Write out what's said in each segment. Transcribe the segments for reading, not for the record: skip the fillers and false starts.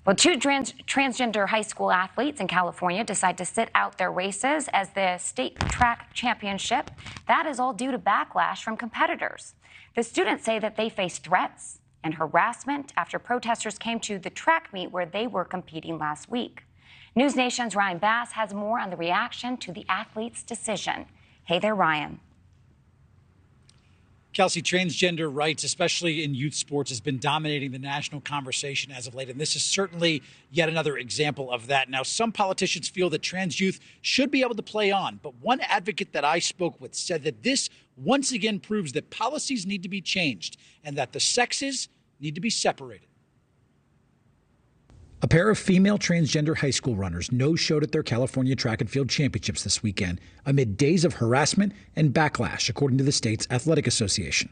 Well, two transgender high school athletes in California decide to sit out their races as the state track championship. That is all due to backlash from competitors. The students say that they faced threats and harassment after protesters came to the track meet where they were competing last week. NewsNation's Ryan Bass has more on the reaction to the athletes' decision. Hey there, Ryan. Kelsey, transgender rights, especially in youth sports, has been dominating the national conversation as of late, and this is certainly yet another example of that. Now, some politicians feel that trans youth should be able to play on, but one advocate that I spoke with said that this once again proves that policies need to be changed and that the sexes need to be separated. A pair of female transgender high school runners no-showed at their California track and field championships this weekend amid days of harassment and backlash, according to the state's athletic association.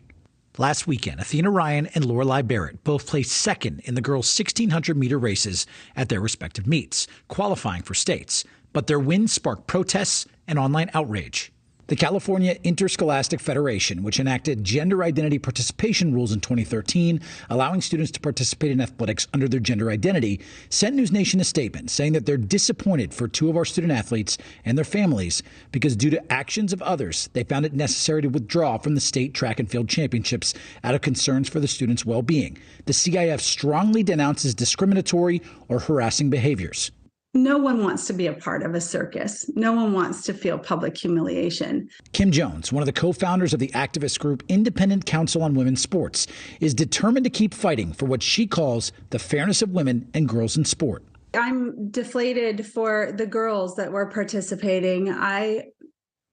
Last weekend, Athena Ryan and Lorelei Barrett both placed second in the girls' 1,600-meter races at their respective meets, qualifying for states. But their wins sparked protests and online outrage. The California Interscholastic Federation, which enacted gender identity participation rules in 2013, allowing students to participate in athletics under their gender identity, sent NewsNation a statement saying that they're disappointed for two of our student athletes and their families because due to actions of others, they found it necessary to withdraw from the state track and field championships out of concerns for the students' well-being. The CIF strongly denounces discriminatory or harassing behaviors. No one wants to be a part of a circus. No one wants to feel public humiliation. Kim Jones, one of the co-founders of the activist group Independent Council on Women's Sports, is determined to keep fighting for what she calls the fairness of women and girls in sport. I'm deflated for the girls that were participating. I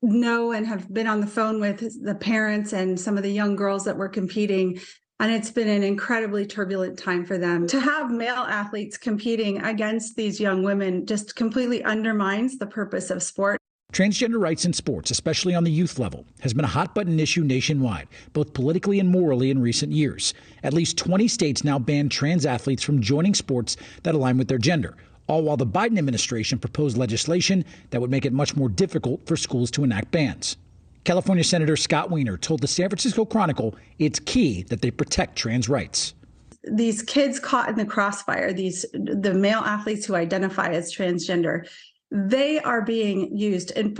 know and have been on the phone with the parents and some of the young girls that were competing. And it's been an incredibly turbulent time for them. To have male athletes competing against these young women just completely undermines the purpose of sport. Transgender rights in sports, especially on the youth level, has been a hot-button issue nationwide, both politically and morally in recent years. At least 20 states now ban trans athletes from joining sports that align with their gender, all while the Biden administration proposed legislation that would make it much more difficult for schools to enact bans. California Senator Scott Wiener told the San Francisco Chronicle it's key that they protect trans rights. These kids caught in the crossfire, the male athletes who identify as transgender, they are being used in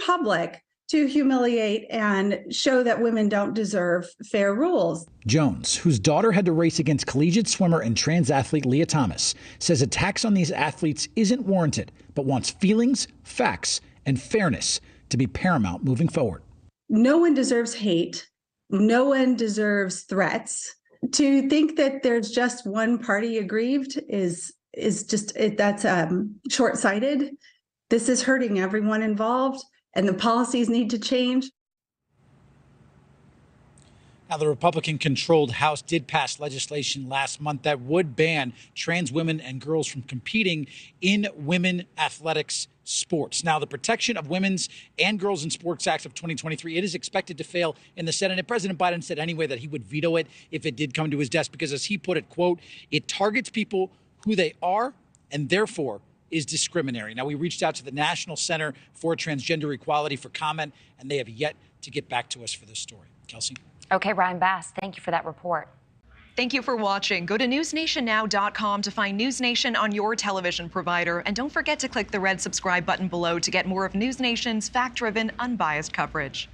public to humiliate and show that women don't deserve fair rules. Jones, whose daughter had to race against collegiate swimmer and trans athlete Leah Thomas, says attacks on these athletes isn't warranted, but wants feelings, facts, and fairness to be paramount moving forward. No one deserves hate. No one deserves threats. To think that there's just one party aggrieved is just that's short-sighted. This is hurting everyone involved, and the policies need to change. Now, the Republican-controlled House did pass legislation last month that would ban trans women and girls from competing in women athletics sports. Now, the Protection of Women's and Girls in Sports Act of 2023, it is expected to fail in the Senate. And President Biden said anyway that he would veto it if it did come to his desk because, as he put it, quote, it targets people who they are and therefore is discriminatory. Now, we reached out to the National Center for Transgender Equality for comment, and they have yet to get back to us for this story. Kelsey? Okay, Ryan Bass, thank you for that report. Thank you for watching. Go to newsnationnow.com to find NewsNation on your television provider. And don't forget to click the red subscribe button below to get more of NewsNation's fact-driven, unbiased coverage.